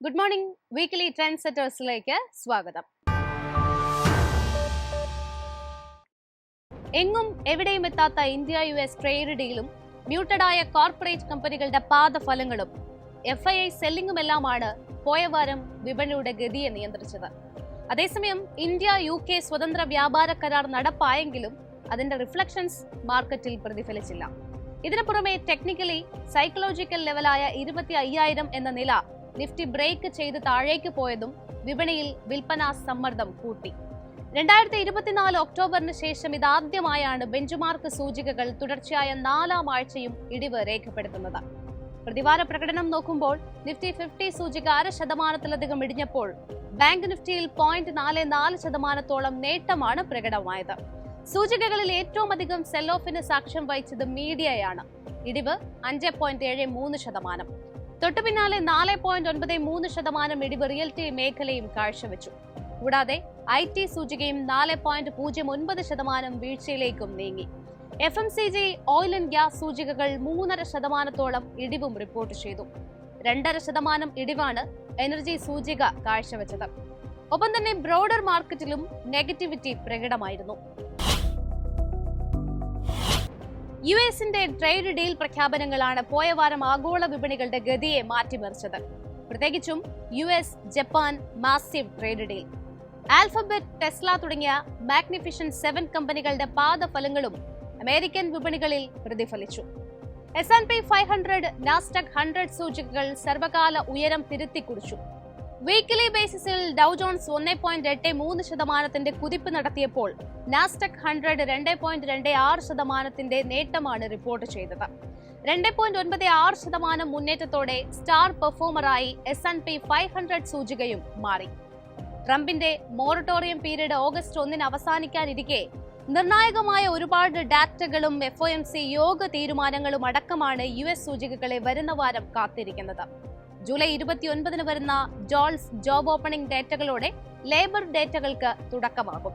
Good morning weekly trend സെറ്റേഴ്സിലേക്ക് സ്വാഗതം. എങ്ങും എവിടെയും എത്താത്ത ഇന്ത്യ US ട്രേഡ് ഡീലും മ്യൂട്ടഡായ കോർപ്പറേറ്റ് കമ്പനികളുടെ പാദഫലങ്ങളും FII സെല്ലിംഗുമെല്ലാമാണ് പോയ വാരം വിപണിയുടെ ഗതിയെ നിയന്ത്രിച്ചത്. അതേസമയം ഇന്ത്യ UK സ്വതന്ത്ര വ്യാപാര കരാർ നടപ്പായെങ്കിലും അതിന്റെ റിഫ്ലക്ഷൻസ് മാർക്കറ്റിൽ പ്രതിഫലിച്ചില്ല. ഇതിനു പുറമെ ടെക്നിക്കലി സൈക്കോളജിക്കൽ ലെവലായ 25,000 എന്ന നില നിഫ്റ്റി ബ്രേക്ക് ചെയ്ത് താഴേക്ക് പോയതും വിപണിയിൽ വിൽപ്പനാ സമ്മർദ്ദം കൂട്ടി. 2024 ഒക്ടോബറിന് ശേഷം ഇതാദ്യമായാണ് ബെഞ്ച്മാർക്ക് സൂചികകൾ തുടർച്ചയായ 4ാം ആഴ്ചയും ഇടിവ് രേഖപ്പെടുത്തുന്നത്. പ്രതിവാര പ്രകടനം നോക്കുമ്പോൾ നിഫ്റ്റി 50 സൂചിക 0.5% ഇടിഞ്ഞപ്പോൾ ബാങ്ക് നിഫ്റ്റിയിൽ 0.44% നേട്ടമാണ് പ്രകടമായത്. സൂചികകളിൽ ഏറ്റവും അധികം സെൽ ഓഫിന് സാക്ഷ്യം വഹിച്ചത് മീഡിയയാണ്. ഇടിവ് 5.73%. തൊട്ടുപിന്നാലെ 4.93% ഇടിവ് റിയൽറ്റി മേഖലയും കാഴ്ചവെച്ചു. കൂടാതെ IT സൂചികയും 4.09% വീഴ്ചയിലേക്കും നീങ്ങി. FMCG, ഓയിൽ ആൻഡ് ഗ്യാസ് സൂചികകൾ 3.5% ഇടിവും റിപ്പോർട്ട് ചെയ്തു. 2.5% ഇടിവാണ് എനർജി സൂചിക കാഴ്ചവെച്ചത്. ഒപ്പം തന്നെ ബ്രോഡർ മാർക്കറ്റിലും നെഗറ്റിവിറ്റി പ്രകടമായിരുന്നു. യുഎസിന്റെ ട്രേഡ് ഡീൽ പ്രഖ്യാപനങ്ങളാണ് പോയ വാരം ആഗോള വിപണികളുടെ ഗതിയെ മാറ്റിമറിച്ചത്. പ്രത്യേകിച്ചും US Japan massive trade deal. Alphabet, Tesla തുടങ്ങിയ മാഗ്നിഫിഷ്യന്റ് 7 കമ്പനികളുടെ പാദഫലങ്ങളും അമേരിക്കൻ വിപണികളിൽ പ്രതിഫലിച്ചു. S&P 500, നാസ്ഡാക്ക് 100 സൂചികകൾ സർവകാല ഉയരം തിരുത്തിക്കുറിച്ചു. വീക്കിലി ബേസിസിൽ ഡൗ ജോൺസ് 1.83% കുതിപ്പ് നടത്തിയപ്പോൾ നാസ്ഡാക്ക് 100 2.26% നേട്ടമാണ് റിപ്പോർട്ട് ചെയ്തത്. 2.96% മുന്നേറ്റത്തോടെ സ്റ്റാർ പെർഫോമറായി S&P 500 സൂചികയും മാറി. ട്രംപിന്റെ മൊറട്ടോറിയം പീരീഡ് ഓഗസ്റ്റ് 1 അവസാനിക്കാനിരിക്കെ നിർണായകമായ ഒരുപാട് ഡാറ്റകളും FOMC യോഗ തീരുമാനങ്ങളും അടക്കമാണ് US സൂചികകളെ വരുന്ന വാരം കാത്തിരിക്കുന്നത്. ജൂലൈ 29 വരുന്ന ജോൾസ് ജോബ് ഓപ്പണിംഗ് ഡേറ്റകളോടെ ലേബർ ഡേറ്റകൾക്ക് തുടക്കമാകും.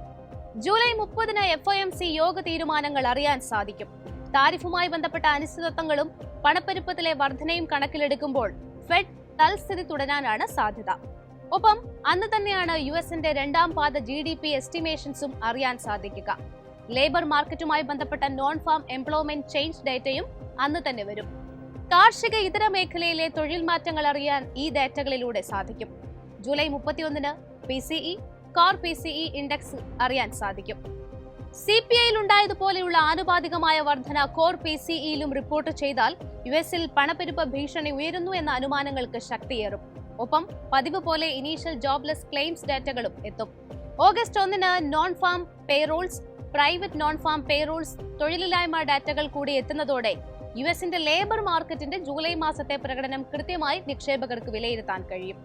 ജൂലൈ 30 FOMC യോഗ തീരുമാനങ്ങൾ അറിയാൻ സാധിക്കും. താരിഫുമായി ബന്ധപ്പെട്ട അനിശ്ചിതത്വങ്ങളും പണപ്പെരുപ്പത്തിലെ വർധനയും കണക്കിലെടുക്കുമ്പോൾ ഫെഡ് തൽസ്ഥിതി തുടരാനാണ് സാധ്യത. ഒപ്പം അന്ന് തന്നെയാണ് യുഎസിന്റെ 2ാം പാദ GDP എസ്റ്റിമേഷൻസും അറിയാൻ സാധിക്കുക. ലേബർ മാർക്കറ്റുമായി ബന്ധപ്പെട്ട നോൺ ഫാം എംപ്ലോയ്മെന്റ് ചേഞ്ച് ഡേറ്റയും അന്ന് തന്നെ വരും. കാർഷിക ഇതര മേഖലയിലെ തൊഴിൽ മാറ്റങ്ങൾ അറിയാൻ ഈ ഡേറ്റകളിലൂടെ സാധിക്കും. July 31 PCE, core PCE index അറിയാൻ സാധിക്കും. CPIയിൽ ഉണ്ടായതുപോലെയുള്ള ആനുപാതികമായ വർധന കോർ PCEയിലും റിപ്പോർട്ട് ചെയ്താൽ യുഎസിൽ പണപ്പെരുപ്പ ഭീഷണി ഉയരുന്നു എന്ന അനുമാനങ്ങൾക്ക് ശക്തിയേറും. ഒപ്പം പതിവ് പോലെ ഇനീഷ്യൽ ജോബ്ലെസ് ക്ലെയിംസ് ഡേറ്റകളും എത്തും. August 1 non farm payrolls, private non farm payrolls, തൊഴിലില്ലായ്മ ഡാറ്റകൾ കൂടി എത്തുന്നതോടെ യുഎസിന്റെ ലേബർ മാർക്കറ്റിന്റെ ജൂലൈ മാസത്തെ പ്രകടനം കൃത്യമായി നിക്ഷേപകർക്ക് വിലയിരുത്താൻ കഴിയും.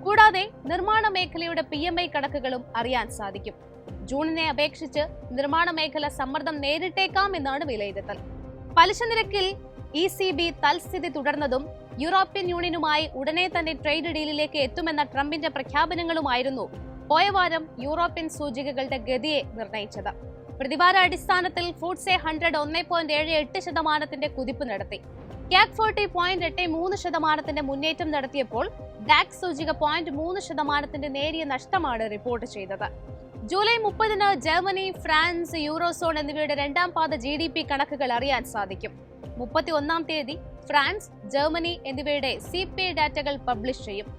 കൂടാതെ നിർമ്മാണ മേഖലയുടെ PMI കണക്കുകളും അറിയാൻ സാധിക്കും. ജൂണിനെ അപേക്ഷിച്ച് നിർമ്മാണ മേഖല സമ്മർദ്ദം നേരിട്ടേക്കാം എന്നാണ് വിലയിരുത്തൽ. പലിശ നിരക്കിൽ ECB തൽസ്ഥിതി തുടർന്നതും യൂറോപ്യൻ യൂണിയനുമായി ഉടനെ തന്നെ ട്രേഡ് ഡീലിലേക്ക് എത്തുമെന്ന ട്രംപിന്റെ പ്രഖ്യാപനങ്ങളുമായിരുന്നു പോയ വാരം യൂറോപ്യൻ സൂചികകളുടെ ഗതിയെ നിർണയിച്ചത്. പ്രതിവാര അടിസ്ഥാനത്തിൽ ഫൂട്സെ 100 1.78% കുതിപ്പ് നടത്തി. CAC 40 0.83% മുന്നേറ്റം നടത്തിയപ്പോൾ ഡാക്സ് സൂചിക 0.3% നേരിയ നഷ്ടമാണ് റിപ്പോർട്ട് ചെയ്തത്. ജൂലൈ 30 ജർമ്മനി, ഫ്രാൻസ്, യൂറോസോൺ എന്നിവയുടെ 2ാം പാദ GDP കണക്കുകൾ അറിയാൻ സാധിക്കും. 31-ാം തീയതി ഫ്രാൻസ്, ജർമ്മനി എന്നിവയുടെ CPI ഡാറ്റകൾ പബ്ലിഷ് ചെയ്യും.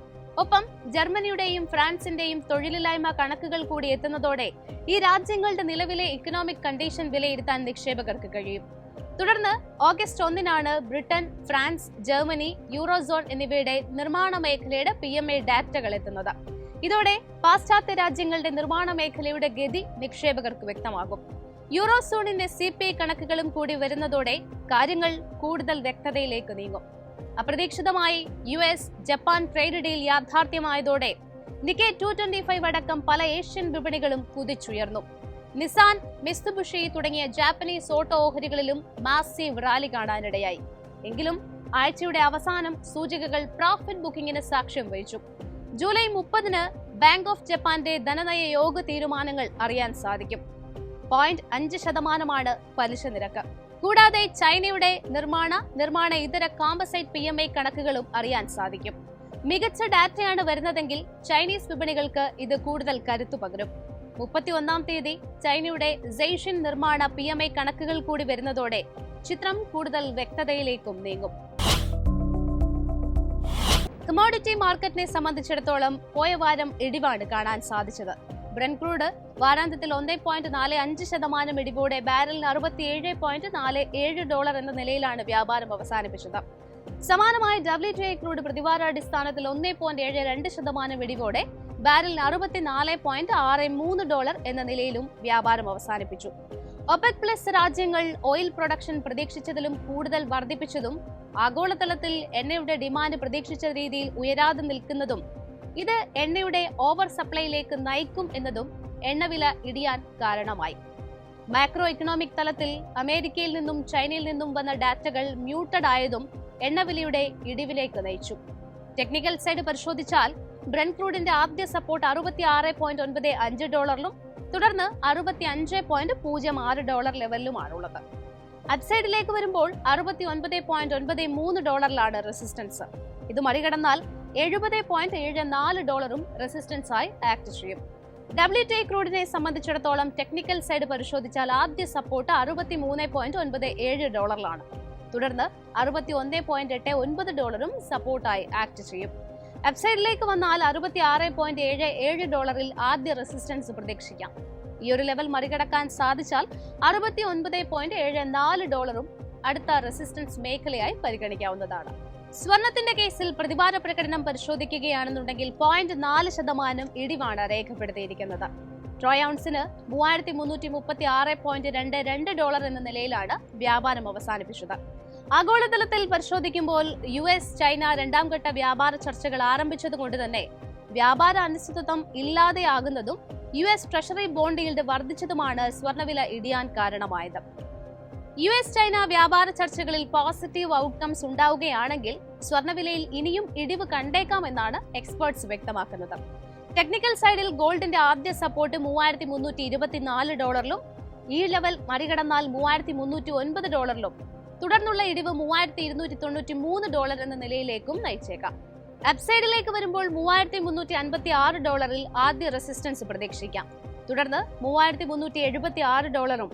ഒപ്പം ജർമ്മനിയുടെയും ഫ്രാൻസിന്റെയും തൊഴിലില്ലായ്മ കണക്കുകൾ കൂടി എത്തുന്നതോടെ ഈ രാജ്യങ്ങളുടെ നിലവിലെ ഇക്കണോമിക് കണ്ടീഷൻ വിലയിരുത്താൻ നിക്ഷേപകർക്ക് കഴിയും. തുടർന്ന് August 1 Britain, France, Germany, eurozone എന്നിവയുടെ നിർമ്മാണ മേഖലയുടെ PMI ഡാറ്റകൾ എത്തുന്നത്. ഇതോടെ പാശ്ചാത്യ രാജ്യങ്ങളുടെ നിർമ്മാണ മേഖലയുടെ ഗതി നിക്ഷേപകർക്ക് വ്യക്തമാകും. യൂറോസോണിന്റെ CPI കണക്കുകളും കൂടി വരുന്നതോടെ കാര്യങ്ങൾ കൂടുതൽ വ്യക്തതയിലേക്ക് നീങ്ങും. അപ്രതീക്ഷിതമായി US ജപ്പാൻ ട്രേഡ് ഡീൽ യാഥാർത്ഥ്യമായതോടെ നിക്കെ 225 അടക്കം പല ഏഷ്യൻ വിപണികളും കുതിച്ചുയർന്നു. നിസാൻ, മിസ്തുബിഷി തുടങ്ങിയ ജാപ്പനീസ് ഓട്ടോ ഓഹരികളിലും മാസീവ് റാലി കാണാനിടയായി. എങ്കിലും ആഴ്ചയുടെ അവസാനം സൂചികകൾ പ്രോഫിറ്റ് ബുക്കിംഗിന് സാക്ഷ്യം വഹിച്ചു. ജൂലൈ 30 ബാങ്ക് ഓഫ് ജപ്പാന്റെ ധനനയ യോഗ തീരുമാനങ്ങൾ അറിയാൻ സാധിക്കും. 0.5% പലിശ നിരക്ക്. കൂടാതെ ചൈനയുടെ നിർമ്മാണ ഇതര കോമ്പസൈറ്റ് PMI കണക്കുകളും അറിയാൻ സാധിക്കും. മികച്ച ഡാറ്റയാണ് വരുന്നതെങ്കിൽ ചൈനീസ് വിപണികൾക്ക് ഇത് കൂടുതൽ കരുത്തു പകരും. 31-ാം തീയതി ചൈനയുടെ സെയ്ഷിൻ നിർമ്മാണ PMI കണക്കുകൾ കൂടി വരുന്നതോടെ ചിത്രം കൂടുതൽ വ്യക്തതയിലേക്കും നീങ്ങും. കമോഡിറ്റി മാർക്കറ്റിനെ സംബന്ധിച്ചിടത്തോളം പോയ വാരം ഇടിവാണ് കാണാൻ സാധിച്ചത്. ബ്രന്റ് ക്രൂഡ് വാരാന്ത്യത്തിൽ 1.45% ഇടിവോടെ ബാരലിന് $67.47 എന്ന നിലയിലാണ് വ്യാപാരം അവസാനിപ്പിച്ചത്. സമാനമായ WTI ക്രൂഡ് പ്രതിവാരാടിസ്ഥാനത്തിൽ 1.72% ഇടിവോടെ ബാരലിന് $64.63 എന്ന നിലയിലും വ്യാപാരം അവസാനിപ്പിച്ചു. ഒപെക് പ്ലസ് രാജ്യങ്ങൾ ഓയിൽ പ്രൊഡക്ഷൻ പ്രതീക്ഷിച്ചതിലും കൂടുതൽ വർദ്ധിപ്പിച്ചതും ആഗോളതലത്തിൽ എണ്ണയുടെ ഡിമാൻഡ് പ്രതീക്ഷിച്ച രീതിയിൽ ഉയരാതെ നിൽക്കുന്നതും ഇത് എണ്ണയുടെ ഓവർ സപ്ലൈയിലേക്ക് നയിക്കും എന്നതും എണ്ണവില ഇടിയാൻ കാരണമായി. മാക്രോ ഇക്കണോമിക് തലത്തിൽ അമേരിക്കയിൽ നിന്നും ചൈനയിൽ നിന്നും വന്ന ഡാറ്റകൾ മ്യൂട്ടഡ് ആയതും എണ്ണവിലയുടെ ഇടിവിലേക്ക് നയിച്ചു. ടെക്നിക്കൽ സൈഡ് പരിശോധിച്ചാൽ ബ്രന്റ് ക്രൂഡിന്റെ ആദ്യ സപ്പോർട്ട് $69.95 തുടർന്ന് $65.06 ലെവലിലുമാണുള്ളത്. അപ്സൈഡിലേക്ക് വരുമ്പോൾ $69.93 റെസിസ്റ്റൻസ്. ഇത് മറികടന്നാൽ $70.74 റെസിസ്റ്റൻസായി ആക്ട് ചെയ്യും. WTI ക്രൂഡിനെ സംബന്ധിച്ചിടത്തോളം ടെക്നിക്കൽ സൈഡ് പരിശോധിച്ചാൽ ആദ്യ സപ്പോർട്ട് $63.97 തുടർന്ന് $61.89 സപ്പോർട്ടായി ആക്ട് ചെയ്യും. അപ്സൈഡിലേക്ക് വന്നാൽ $66.77 ആദ്യ റെസിസ്റ്റൻസ് പ്രതീക്ഷിക്കാം. ഈ ഒരു ലെവൽ മറികടക്കാൻ സാധിച്ചാൽ $65.74 അടുത്ത റെസിസ്റ്റൻസ് മേഖലയായി പരിഗണിക്കാവുന്നതാണ്. സ്വർണത്തിന്റെ കേസിൽ പ്രതിവാര പ്രകടനം പരിശോധിക്കുകയാണെന്നുണ്ടെങ്കിൽ 0.4% ഇടിവാണ് രേഖപ്പെടുത്തിയിരിക്കുന്നത്. ട്രോയ് ഔൺസിന് $3,336.22 എന്ന നിലയിലാണ് വ്യാപാരം അവസാനിപ്പിച്ചത്. ആഗോളതലത്തിൽ പരിശോധിക്കുമ്പോൾ US ചൈന രണ്ടാം ഘട്ട വ്യാപാര ചർച്ചകൾ ആരംഭിച്ചതുകൊണ്ട് തന്നെ വ്യാപാര അനിശ്ചിതത്വം ഇല്ലാതെയാകുന്നതും US ട്രഷറി ബോണ്ട് ഈൽഡ് വർദ്ധിച്ചതുമാണ് സ്വർണ്ണവില ഇടിയാൻ കാരണമായത്. US ചൈന വ്യാപാര ചർച്ചകളിൽ പോസിറ്റീവ് ഔട്ട്കംസ് ഉണ്ടാവുകയാണെങ്കിൽ സ്വർണ്ണവിലയിൽ ഇനിയും ഇടിവ് കണ്ടേക്കാമെന്നാണ് എക്സ്പേർട്സ് വ്യക്തമാക്കുന്നത്. ടെക്നിക്കൽ സൈഡിൽ ഗോൾഡിന്റെ ആദ്യ സപ്പോർട്ട് $3,324 ഈ ലെവൽ മറികടന്നാൽ $3,309 തുടർന്നുള്ള ഇടിവ് $3,293 എന്ന നിലയിലേക്കും നയിച്ചേക്കാം. അപ്സൈഡിലേക്ക് വരുമ്പോൾ $3,356 ആദ്യ റെസിസ്റ്റൻസ് പ്രതീക്ഷിക്കാം. തുടർന്ന് $3,376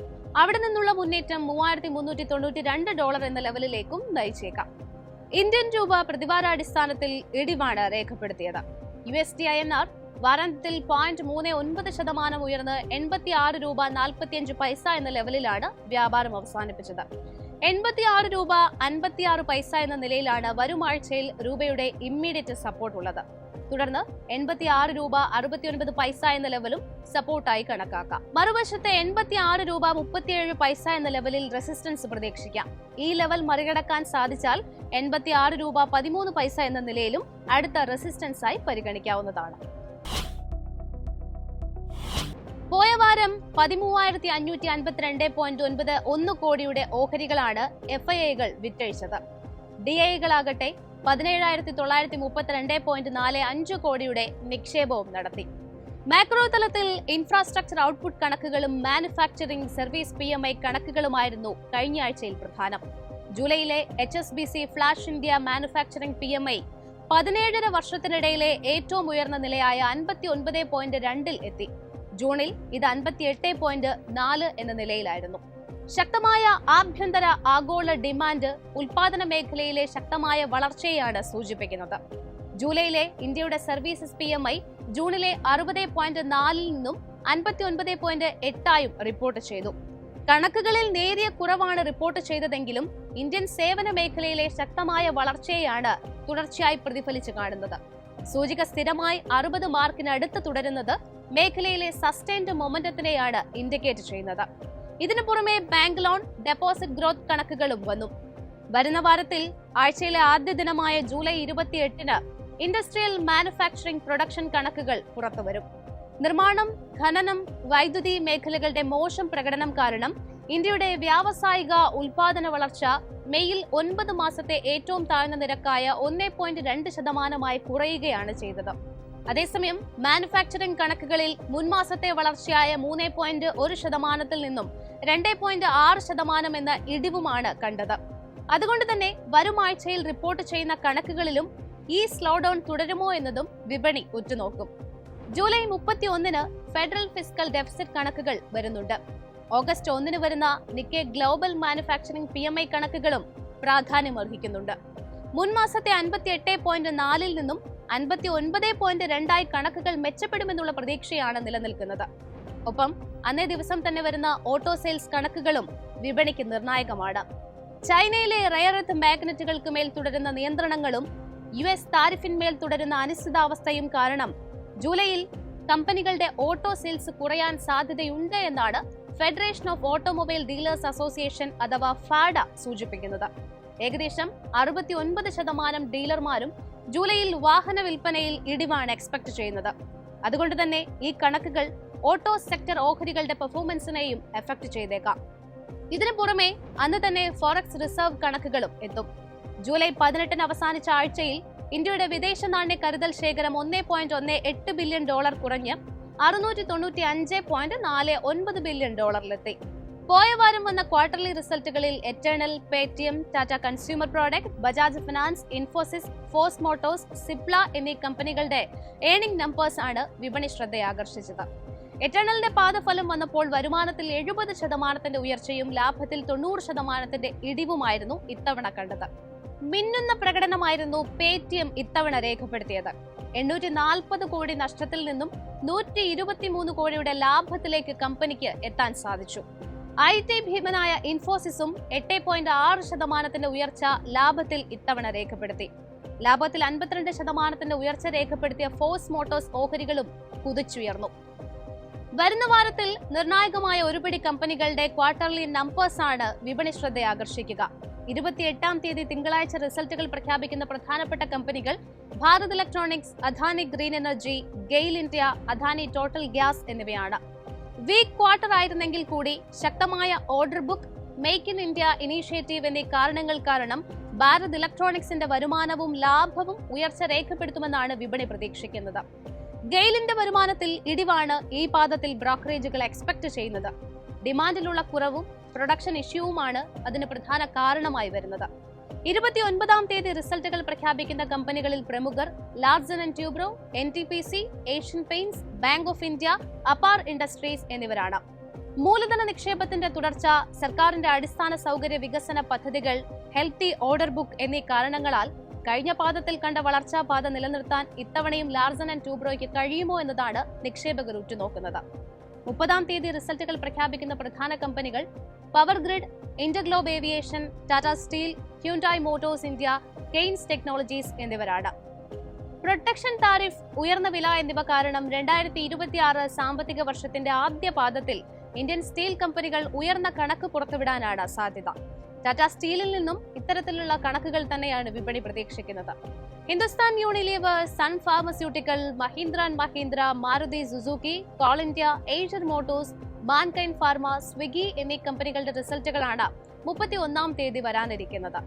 അവിടെ നിന്നുള്ള മുന്നേറ്റം $3,392 എന്ന ലെവലിലേക്കും നയിച്ചേക്കാം. ഇന്ത്യൻ രൂപ പ്രതിവാരാടിസ്ഥാനത്തിൽ ഇടിവാണ് രേഖപ്പെടുത്തിയത്. USD INR വാരാന്ത്യത്തിൽ 0.39% ഉയർന്ന് $86.45 എന്ന ലെവലിലാണ് വ്യാപാരം അവസാനിപ്പിച്ചത്. $86.56 എന്ന നിലയിലാണ് വരും ആഴ്ചയിൽ രൂപയുടെ ഇമ്മീഡിയറ്റ് സപ്പോർട്ട് ഉള്ളത്. തുടർന്ന് $86.69 എന്ന ലെവലും സപ്പോർട്ടായി കണക്കാക്കാം. മറുവശത്ത് $86.37 എന്ന ലെവലിൽ റെസിസ്റ്റൻസ് പ്രതീക്ഷിക്കാം. ഈ ലെവൽ മറികടക്കാൻ സാധിച്ചാൽ $86.13 എന്ന നിലയിലും അടുത്ത റെസിസ്റ്റൻസായി പരിഗണിക്കാവുന്നതാണ്. പോയ വാരം 13,552.91 കോടിയുടെ ഓഹരികളാണ് FIIകൾ വിറ്റഴിച്ചത്. DIകളാകട്ടെ 17,932.45 കോടിയുടെ നിക്ഷേപവും നടത്തി. മാക്രോ തലത്തിൽ ഇൻഫ്രാസ്ട്രക്ചർ ഔട്ട്പുട്ട് കണക്കുകളും മാനുഫാക്ചറിംഗ് സർവീസ് PMI കണക്കുകളുമായിരുന്നു കഴിഞ്ഞയാഴ്ചയിൽ പ്രധാനം. ജൂലൈയിലെ HSBC flash India manufacturing PMI 17.5 വർഷത്തിനിടയിലെ ഏറ്റവും ഉയർന്ന നിലയായ 59.2 എത്തി. ജൂണിൽ ഇത് 58.4 എന്ന നിലയിലായിരുന്നു. ശക്തമായ ആഭ്യന്തര ആഗോള ഡിമാൻഡ് ഉൽപാദന മേഖലയിലെ ശക്തമായ വളർച്ചയെയാണ് സൂചിപ്പിക്കുന്നത്. ജൂലൈയിലെ ഇന്ത്യയുടെ സർവീസസ് PMI ജൂണിലെ 60.4 നിന്നും 59.8 റിപ്പോർട്ട് ചെയ്തു. കണക്കുകളിൽ നേരിയ കുറവാണ് റിപ്പോർട്ട് ചെയ്തതെങ്കിലും ഇന്ത്യൻ സേവന മേഖലയിലെ ശക്തമായ വളർച്ചയെയാണ് തുടർച്ചയായി പ്രതിഫലിച്ചു കാണുന്നത്. സൂചിക സ്ഥിരമായി 60 മാർക്കിനടുത്ത് തുടരുന്നത് മേഖലയിലെ സസ്റ്റൈൻഡ് മൊമെന്റത്തിനെയാണ് ഇൻഡിക്കേറ്റ് ചെയ്യുന്നത്. ഇതിനു പുറമെ ബാങ്ക് ലോൺ, ഡെപ്പോസിറ്റ് ഗ്രോത്ത് കണക്കുകളും വന്നു. വരുന്ന വാരത്തിൽ ആഴ്ചയിലെ ആദ്യ ദിനമായ ജൂലൈ 28-ന് ഇൻഡസ്ട്രിയൽ മാനുഫാക്ചറിംഗ് പ്രൊഡക്ഷൻ കണക്കുകൾ പുറത്തുവരും. നിർമ്മാണം, ഖനനം, വൈദ്യുതി മേഖലകളുടെ മോശം പ്രകടനം കാരണം ഇന്ത്യയുടെ വ്യാവസായിക ഉൽപാദന വളർച്ച മെയ്യിൽ 9 മാസത്തെ ഏറ്റവും താഴ്ന്ന നിരക്കായ 1.2% കുറയുകയാണ് ചെയ്തത്. അതേസമയം മാനുഫാക്ചറിംഗ് കണക്കുകളിൽ മുൻമാസത്തെ വളർച്ചയായ 3.1% നിന്നും 2.6% എന്ന ഇടിവുമാണ് കണ്ടത്. അതുകൊണ്ട് തന്നെ വരും ആഴ്ചയിൽ റിപ്പോർട്ട് ചെയ്യുന്ന കണക്കുകളിലും ഈ സ്ലോ ഡൗൺ തുടരുമോ എന്നതും വിപണി ഉറ്റുനോക്കും. ജൂലൈ 31-ന് ഫെഡറൽ ഫിസ്ക്കൽ ഡെഫിസിറ്റ് കണക്കുകൾ വരുന്നുണ്ട്. ഓഗസ്റ്റ് 1-ന് വരുന്ന നിക്കേ ഗ്ലോബൽ മാനുഫാക്ചറിംഗ് PMI കണക്കുകളും പ്രാധാന്യമർഹിക്കുന്നുണ്ട്. മുൻ മാസത്തെ 58.4-ൽ നിന്നും 59.2 കണക്കുകൾ മെച്ചപ്പെടുമെന്നുള്ള പ്രതീക്ഷയാണ് നിലനിൽക്കുന്നത്. ഒപ്പം അന്നേ ദിവസം തന്നെ വരുന്ന ഓട്ടോ സെയിൽസ് കണക്കുകളും വിപണിക്ക് നിർണായകമാണ്. ചൈനയിലെ റെയർ എർത്ത് മാഗ്നറ്റുകൾക്ക് മേൽ തുടരുന്ന നിയന്ത്രണങ്ങളും US താരിഫിന്മേൽ തുടരുന്ന അനിശ്ചിതാവസ്ഥയും കാരണം ജൂലൈയിൽ കമ്പനികളുടെ ഓട്ടോ സെയിൽസ് കുറയാൻ സാധ്യതയുണ്ട് എന്നാണ് federation of automobile dealers association അഥവാ ഫാഡ സൂചിപ്പിക്കുന്നത്. ഏകദേശം 69% ഡീലർമാരും ജൂലൈയിൽ വാഹന വിൽപ്പനയിൽ ഇടിവാണ് എക്സ്പെക്ട് ചെയ്യുന്നത്. അതുകൊണ്ട് തന്നെ ഈ കണക്കുകൾ ഓട്ടോ സെക്ടർ ഓഹരികളുടെ പെർഫോമൻസിനെയും എഫക്ട് ചെയ്തേക്കാം. ഇതിനു പുറമെ അന്ന് തന്നെ ഫോറക്സ് റിസർവ് കണക്കുകളും എത്തും. ജൂലൈ 18-ന് അവസാനിച്ച ആഴ്ചയിൽ ഇന്ത്യയുടെ വിദേശ നാണ്യ കരുതൽ ശേഖരം $1.18 ബില്യൺ കുറഞ്ഞ് $695.49 ബില്യൺ പോയ വാരം വന്ന ക്വാർട്ടർലി റിസൾട്ടുകളിൽ Eternal, Paytm, Tata Consumer Product, Bajaj Finance, Infosys, Force Motors, Cipla എന്നീ കമ്പനികളുടെ ഏർണിംഗ് നമ്പേഴ്സ് ആണ് വിപണി ശ്രദ്ധയാകർഷിച്ചത്. എറ്റേണലിന്റെ പാദഫലം വന്നപ്പോൾ വരുമാനത്തിൽ 70% ഉയർച്ചയും ലാഭത്തിൽ 90% ഇടിവുമായിരുന്നു ഇത്തവണ കണ്ടത്. മിന്നുന്ന പ്രകടനമായിരുന്നു പേടിഎം ഇത്തവണ രേഖപ്പെടുത്തിയത്. 840 കോടി നഷ്ടത്തിൽ നിന്നും 123 കോടിയുടെ ലാഭത്തിലേക്ക് കമ്പനിക്ക് എത്താൻ സാധിച്ചു. IT ഭീമനായ ഇൻഫോസിസും 8.6% ഉയർച്ച ലാഭത്തിൽ ഇത്തവണ രേഖപ്പെടുത്തി. ലാഭത്തിൽ 52% ഉയർച്ച രേഖപ്പെടുത്തിയ ഫോഴ്സ് മോട്ടോഴ്സ് ഓഹരികളും കുതിച്ചുയർന്നു. വരുന്ന വാരത്തിൽ നിർണായകമായ ഒരുപിടി കമ്പനികളുടെ ക്വാർട്ടർലി നമ്പേഴ്സ് ആണ് വിപണി ശ്രദ്ധയാകർഷിക്കുക. 28-ാം തീയതി തിങ്കളാഴ്ച റിസൾട്ടുകൾ പ്രഖ്യാപിക്കുന്ന പ്രധാനപ്പെട്ട കമ്പനികൾ Bharat Electronics, Adani Green Energy, GAIL India, Adani Total Gas എന്നിവയാണ്. വീക്ക് ക്വാർട്ടർ ആയിരുന്നെങ്കിൽ കൂടി ശക്തമായ order book, Make in India initiative എന്നീ കാരണങ്ങൾ കാരണം ഭാരത് ഇലക്ട്രോണിക്സിന്റെ വരുമാനവും ലാഭവും ഉയർച്ച രേഖപ്പെടുത്തുമെന്നാണ് വിപണി പ്രതീക്ഷിക്കുന്നത്. ഗെയിലിന്റെ വരുമാനത്തിൽ ഇടിവാണ് ഈ പാദത്തിൽ ബ്രോക്കറേജുകൾ എക്സ്പെക്ട് ചെയ്യുന്നത്. ഡിമാൻഡിലുള്ള കുറവും പ്രൊഡക്ഷൻ ഇഷ്യൂവുമാണ് അതിന് പ്രധാന കാരണമായി വരുന്നത്. 29-ാം തീയതി റിസൾട്ടുകൾ പ്രഖ്യാപിക്കുന്ന കമ്പനികളിൽ പ്രമുഖർ Larsen and Toubro, NTPC, Asian paints, bank of India, APAAR industries എന്നിവരാണ്. മൂലധന നിക്ഷേപത്തിന്റെ തുടർച്ച, സർക്കാരിന്റെ അടിസ്ഥാന സൗകര്യ വികസന പദ്ധതികൾ, ഹെൽത്തി ഓർഡർ ബുക്ക് എന്നീ കാരണങ്ങളാൽ കഴിഞ്ഞ പാദത്തിൽ കണ്ട വളർച്ചാ പാത നിലനിർത്താൻ ഇത്തവണയും ലാർസൻ ആൻഡ് ട്യൂബ്രോയ്ക്ക് കഴിയുമോ എന്നതാണ് നിക്ഷേപകർ ഉറ്റുനോക്കുന്നത്. 30-ാം തീയതി റിസൾട്ടുകൾ പ്രഖ്യാപിക്കുന്ന പ്രധാന കമ്പനികൾ Power Grid, InterGlobe Aviation, Tata Steel, Hyundai Motors India, Kaynes Technologies എന്നിവരാണ്. പ്രൊട്ടക്ഷൻ താരിഫ്, ഉയർന്ന വില എന്നിവ കാരണം 2026 സാമ്പത്തിക വർഷത്തിന്റെ ആദ്യ പാദത്തിൽ ഇന്ത്യൻ സ്റ്റീൽ കമ്പനികൾ ഉയർന്ന കണക്ക് പുറത്തുവിടാനാണ് സാധ്യത. ടാറ്റ സ്റ്റീലിൽ നിന്നും ഇത്തരത്തിലുള്ള കണക്കുകൾ തന്നെയാണ് വിപണി പ്രതീക്ഷിക്കുന്നത്. Hindustan Unilever, Sun Pharmaceutical, Mahindra and Mahindra, Maruti Suzuki, Coal India, Eicher Motors, Mankind Pharma, Swiggy എന്നീ കമ്പനികളുടെ റിസൾട്ടുകളാണ് 31-ാം തീയതി വരാനിരിക്കുന്നത്.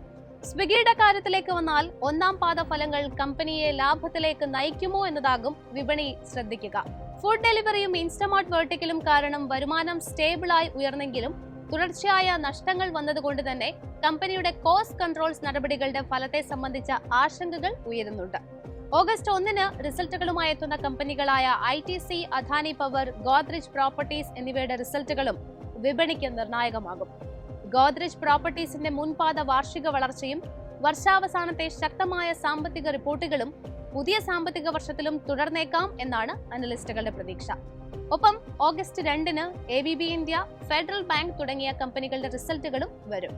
സ്വിഗ്ഗിയുടെ കാര്യത്തിലേക്ക് വന്നാൽ ഒന്നാം പാദ ഫലങ്ങൾ കമ്പനിയെ ലാഭത്തിലേക്ക് നയിക്കുമോ എന്നതാകും വിപണി ശ്രദ്ധിക്കുക. ഫുഡ് ഡെലിവറിയും ഇൻസ്റ്റമാർട്ട് വെർട്ടിക്കലും കാരണം വരുമാനം സ്റ്റേബിളായി ഉയർന്നെങ്കിലും തുടർച്ചയായ നഷ്ടങ്ങൾ വന്നതുകൊണ്ട് തന്നെ കമ്പനിയുടെ കോസ്റ്റ് കൺട്രോൾസ് നടപടികളുടെ ഫലത്തെ സംബന്ധിച്ച ആശങ്കകൾ ഉയരുന്നുണ്ട്. ഓഗസ്റ്റ് 1-ന് റിസൾട്ടുകളുമായി എത്തുന്ന കമ്പനികളായ ITC, Adani power, Godrej properties എന്നിവയുടെ റിസൾട്ടുകളും വിപണിക്ക് നിർണായകമാകും. ഗോദ്രേജ് പ്രോപ്പർട്ടീസിന്റെ മുൻപാദ വാർഷിക വളർച്ചയും വർഷാവസാനത്തെ ശക്തമായ സാമ്പത്തിക റിപ്പോർട്ടുകളും പുതിയ സാമ്പത്തിക വർഷത്തിലും തുടർന്നേക്കാം എന്നാണ് അനലിസ്റ്റുകളുടെ പ്രതീക്ഷ. ഒപ്പം ഓഗസ്റ്റ് 2-ന് ABB ഇന്ത്യ, ഫെഡറൽ ബാങ്ക് തുടങ്ങിയ കമ്പനികളുടെ റിസൾട്ടുകളും വരും.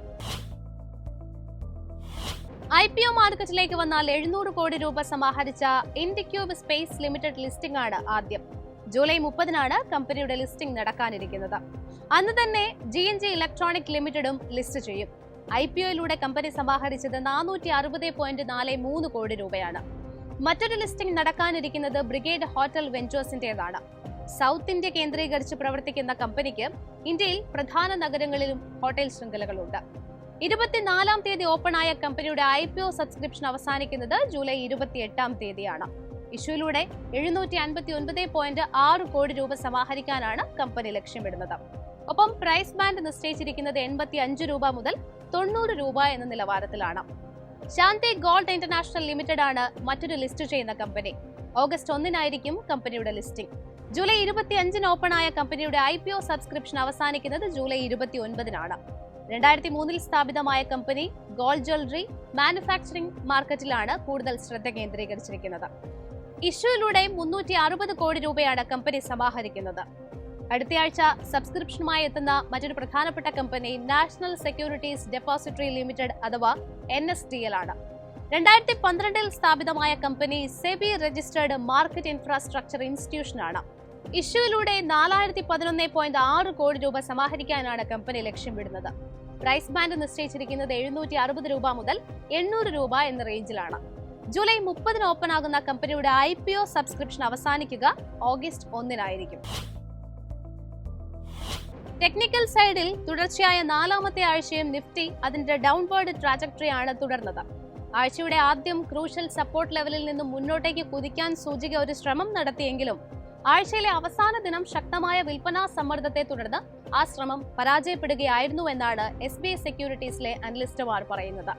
IPO മാർക്കറ്റിലേക്ക് വന്നാൽ 700 കോടി രൂപ സമാഹരിച്ച ഇൻഡിക്യൂബ് സ്പേസ് ലിമിറ്റഡ് ലിസ്റ്റിംഗ് ആണ് ആദ്യം. ജൂലൈ 30-നാണ് കമ്പനിയുടെ ലിസ്റ്റിംഗ് നടക്കാനിരിക്കുന്നത്. അന്ന് തന്നെ GNG ഇലക്ട്രോണിക് ലിമിറ്റഡും ലിസ്റ്റ് ചെയ്യും. IPOയിലൂടെ കമ്പനി സമാഹരിച്ചത് 460.43 കോടി രൂപയാണ്. മറ്റൊരു ലിസ്റ്റിംഗ് നടക്കാനിരിക്കുന്നത് ബ്രിഗേഡ് ഹോട്ടൽ വെഞ്ചേഴ്സിന്റേതാണ്. സൗത്ത് ഇന്ത്യ കേന്ദ്രീകരിച്ച് പ്രവർത്തിക്കുന്ന കമ്പനിക്ക് ഇന്ത്യയിൽ പ്രധാന നഗരങ്ങളിലും ഹോട്ടൽ ശൃംഖലകളുണ്ട്. 24-ാം തീയതി ഓപ്പണായ കമ്പനിയുടെ IPO സബ്സ്ക്രിപ്ഷൻ അവസാനിക്കുന്നത് ജൂലൈ 28-ാം തീയതിയാണ്. ഇഷ്യൂയിലൂടെ 759.6 കോടി രൂപ സമാഹരിക്കാനാണ് കമ്പനി ലക്ഷ്യമിടുന്നത്. ഒപ്പം പ്രൈസ് ബാൻഡ് നിശ്ചയിച്ചിരിക്കുന്നത് 85 രൂപ മുതൽ 90 രൂപ എന്ന നിലവാരത്തിലാണ്. ശാന്തി ഗോൾഡ് ഇന്റർനാഷണൽ ലിമിറ്റഡ് ആണ് മറ്റൊരു ലിസ്റ്റ് ചെയ്യുന്ന കമ്പനി. ഓഗസ്റ്റ് 1-നായിരിക്കും കമ്പനിയുടെ ലിസ്റ്റിംഗ്. ജൂലൈ 25-ന് ഓപ്പൺ ആയ കമ്പനിയുടെ IPO സബ്സ്ക്രിപ്ഷൻ അവസാനിക്കുന്നത് ജൂലൈ 29-നാണ്. 2003-ൽ സ്ഥാപിതമായ കമ്പനി ഗോൾഡ് ജ്വല്ലറി മാനുഫാക്ചറിംഗ് മാർക്കറ്റിലാണ് കൂടുതൽ ശ്രദ്ധ കേന്ദ്രീകരിച്ചിരിക്കുന്നത്. ഇഷ്യൂയിലൂടെ 360 കോടി രൂപയാണ് കമ്പനി സമാഹരിക്കുന്നത്. അടുത്തയാഴ്ച സബ്സ്ക്രിപ്ഷനുമായി എത്തുന്ന മറ്റൊരു പ്രധാനപ്പെട്ട company national securities depository limited അഥവാ NSDL ആണ്. 2012-ൽ സ്ഥാപിതമായ company SEBI registered market infrastructure institution ആണ്. ഇഷ്യൂയിലൂടെ 4011.6 കോടി രൂപ സമാഹരിക്കാനാണ് കമ്പനി ലക്ഷ്യമിടുന്നത്. പ്രൈസ് ബാൻഡ് നിശ്ചയിച്ചിരിക്കുന്നത് 760 രൂപ മുതൽ 800 രൂപ എന്ന റേഞ്ചിലാണ്. ജൂലൈ 30-ന് ഓപ്പൺ ആകുന്ന കമ്പനിയുടെ IPO സബ്സ്ക്രിപ്ഷൻ അവസാനിക്കുക ഓഗസ്റ്റ് 1-നായിരിക്കും. ടെക്നിക്കൽ സൈഡിൽ തുടർച്ചയായ 4-ാമത്തെ ആഴ്ചയും നിഫ്റ്റി അതിന്റെ ഡൗൺവേർഡ് ട്രാജക്ടറിയാണ് തുടർന്നത്. ആഴ്ചയുടെ ആദ്യം ക്രൂഷ്യൽ സപ്പോർട്ട് ലെവലിൽ നിന്നും മുന്നോട്ടേക്ക് കുതിക്കാൻ സൂചിക ഒരു ശ്രമം നടത്തിയെങ്കിലും ആഴ്ചയിലെ അവസാന ദിനം ശക്തമായ വിൽപ്പനാ സമ്മർദ്ദത്തെ തുടർന്ന് ആ ശ്രമം പരാജയപ്പെടുകയായിരുന്നു എന്നാണ് SBI സെക്യൂരിറ്റീസിലെ അനലിസ്റ്റുമാർ പറയുന്നത്.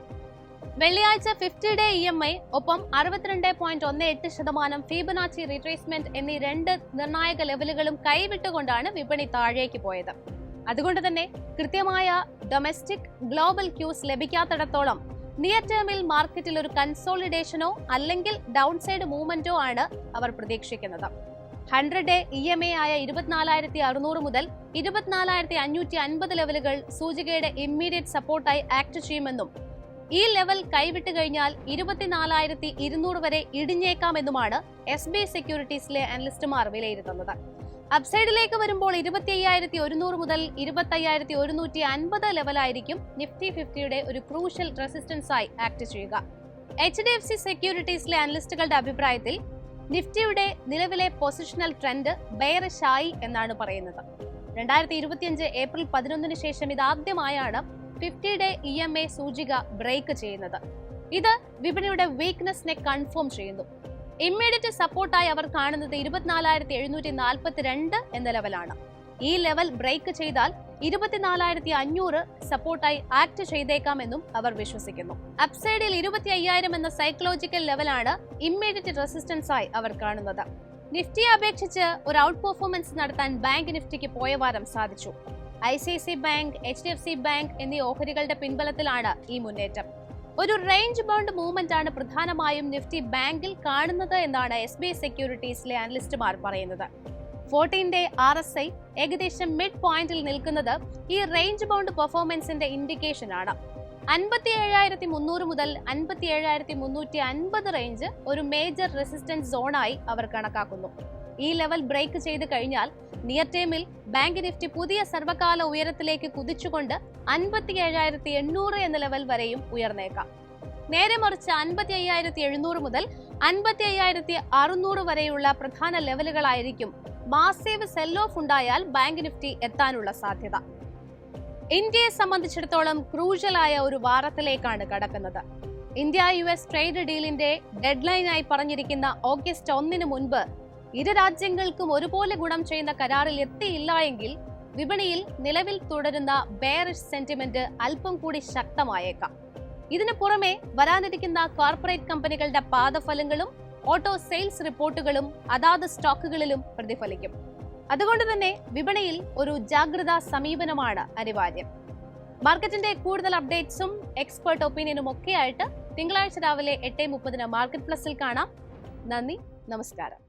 വെള്ളിയാഴ്ച 50-ഡേ EMI ഒപ്പം 62.18% ഫിബൊനാച്ചി റിട്രേസ്മെന്റ് എന്നീ 2 നിർണായക ലെവലുകളും കൈവിട്ടുകൊണ്ടാണ് വിപണി താഴേക്ക് പോയത്. അതുകൊണ്ട് തന്നെ കൃത്യമായ ഡൊമസ്റ്റിക് ഗ്ലോബൽ ക്യൂസ് ലഭിക്കാത്തിടത്തോളം നിയർ ടേമിൽ മാർക്കറ്റിൽ ഒരു കൺസോളിഡേഷനോ അല്ലെങ്കിൽ ഡൗൺ സൈഡ് മൂവ്മെന്റോ ആണ് അവർ പ്രതീക്ഷിക്കുന്നത്. 100-ഡേ EMI ആയ 24,600 മുതൽ 24,550 ലെവലുകൾ സൂചികയുടെ ഇമ്മീഡിയറ്റ് സപ്പോർട്ടായി ആക്ട് ചെയ്യുമെന്നും ഈ ലെവൽ കൈവിട്ട് കഴിഞ്ഞാൽ 24,200 വരെ ഇടിഞ്ഞേക്കാമെന്നുമാണ് SBI സെക്യൂരിറ്റീസിലെ അനലിസ്റ്റുമാർ വിലയിരുത്തുന്നത്. അപ്സൈഡിലേക്ക് വരുമ്പോൾ 25,100 മുതൽ 25,150 ലെവലായിരിക്കും നിഫ്റ്റി 50-യുടെ ഒരു ക്രൂഷ്യൽ റെസിസ്റ്റൻസ് ആയി ആക്ട് ചെയ്യുക. HDFC സെക്യൂരിറ്റീസിലെ അനലിസ്റ്റുകളുടെ അഭിപ്രായത്തിൽ നിഫ്റ്റിയുടെ നിലവിലെ പൊസിഷണൽ ട്രെൻഡ് ബെയറിഷ് ആയി എന്നാണ് പറയുന്നത്. 2025 ഏപ്രിൽ 11-ന് ശേഷം ഇതാദ്യമായാണ് 50-ഡേ EMI സൂചിക ബ്രേക്ക് ചെയ്യുന്നത്. ഇത് വിപണിയുടെ വീക്ക്നെസ്സിനെ കൺഫേം ചെയ്യുന്നു. ഇമ്മീഡിയറ്റ് സപ്പോർട്ടായി അവർ കാണുന്നത് 24,742 എന്ന ലെവലാണ്. ഈ ലെവൽ ബ്രേക്ക് ചെയ്താൽ 24,500 സപ്പോർട്ടായി ആക്ട് ചെയ്തേക്കാമെന്നും അവർ വിശ്വസിക്കുന്നു. അപ്സൈഡിൽ 25,000 എന്ന സൈക്കോളജിക്കൽ ലെവലാണ് ഇമ്മീഡിയറ്റ് റെസിസ്റ്റൻസ് ആയി അവർ കാണുന്നത്. നിഫ്റ്റിയെ അപേക്ഷിച്ച് ഒരു ഔട്ട് പെർഫോമൻസ് നടത്താൻ ബാങ്ക് നിഫ്റ്റിക്ക് പോയ വാരം സാധിച്ചു. ICICI ബാങ്ക്, HDFC ബാങ്ക് എന്നീ ഓഹരികളുടെ പിൻബലത്തിലാണ് ഈ മുന്നേറ്റം. ഒരു റേഞ്ച് ബൗണ്ട് മൂവ്മെന്റ് ആണ് പ്രധാനമായും നിഫ്റ്റി ബാങ്കിൽ കാണുന്നത് എന്നാണ് SBI സെക്യൂരിറ്റീസിലെ അനലിസ്റ്റുമാർ പറയുന്നത്. 14-ഡേ RSI ഏകദേശം മിഡ് പോയിന്റിൽ നിൽക്കുന്നത് ഈ റേഞ്ച് ബൗണ്ട് പെർഫോമൻസിന്റെ ഇൻഡിക്കേഷൻ ആണ്. 57,300 മുതൽ 57,350 റേഞ്ച് ഒരു മേജർ റെസിസ്റ്റൻസ് സോണായി അവർ കണക്കാക്കുന്നു. ഈ ലെവൽ ബ്രേക്ക് ചെയ്ത് കഴിഞ്ഞാൽ നിയർ ടേമിൽ ബാങ്ക് നിഫ്റ്റി പുതിയ സർവകാല ഉയരത്തിലേക്ക് കുതിച്ചുകൊണ്ട് 57,800 എന്ന ലെവൽ വരെയും ഉയർന്നേക്കാം. നേരെ മറിച്ച് 55,700 മുതൽ 55,600 വരെയുള്ള പ്രധാന ലെവലുകളായിരിക്കും മാസീവ് സെൽ ഓഫ് ഉണ്ടായാൽ ബാങ്ക് നിഫ്റ്റി എത്താനുള്ള സാധ്യത. ഇന്ത്യയെ സംബന്ധിച്ചിടത്തോളം ക്രൂഷ്യലായ ഒരു വാരത്തിലേക്കാണ് കടക്കുന്നത്. ഇന്ത്യ-US ട്രേഡ് ഡീലിന്റെ ഡെഡ്ലൈനായി പറഞ്ഞിരിക്കുന്ന ഓഗസ്റ്റ് 1-ന് മുൻപ് ഇരു രാജ്യങ്ങൾക്കും ഒരുപോലെ ഗുണം ചെയ്യുന്ന കരാറിൽ എത്തിയില്ല എങ്കിൽ വിപണിയിൽ നിലവിൽ തുടരുന്ന ബെയറിഷ് സെന്റിമെന്റ് അല്പം കൂടി ശക്തമായേക്കാം. ഇതിനു പുറമെ വരാനിരിക്കുന്ന കോർപ്പറേറ്റ് കമ്പനികളുടെ പാദഫലങ്ങളും ഓട്ടോ സെയിൽസ് റിപ്പോർട്ടുകളും അതാത് സ്റ്റോക്കുകളിലും പ്രതിഫലിക്കും. അതുകൊണ്ട് തന്നെ വിപണിയിൽ ഒരു ജാഗ്രതാ സമീപനമാണ് അനിവാര്യം. മാർക്കറ്റിന്റെ കൂടുതൽ അപ്ഡേറ്റ്സും എക്സ്പെർട്ട് ഒപ്പീനിയനും ഒക്കെയായിട്ട് തിങ്കളാഴ്ച രാവിലെ 8:30 മാർക്കറ്റ് പ്ലസിൽ കാണാം. നന്ദി, നമസ്കാരം.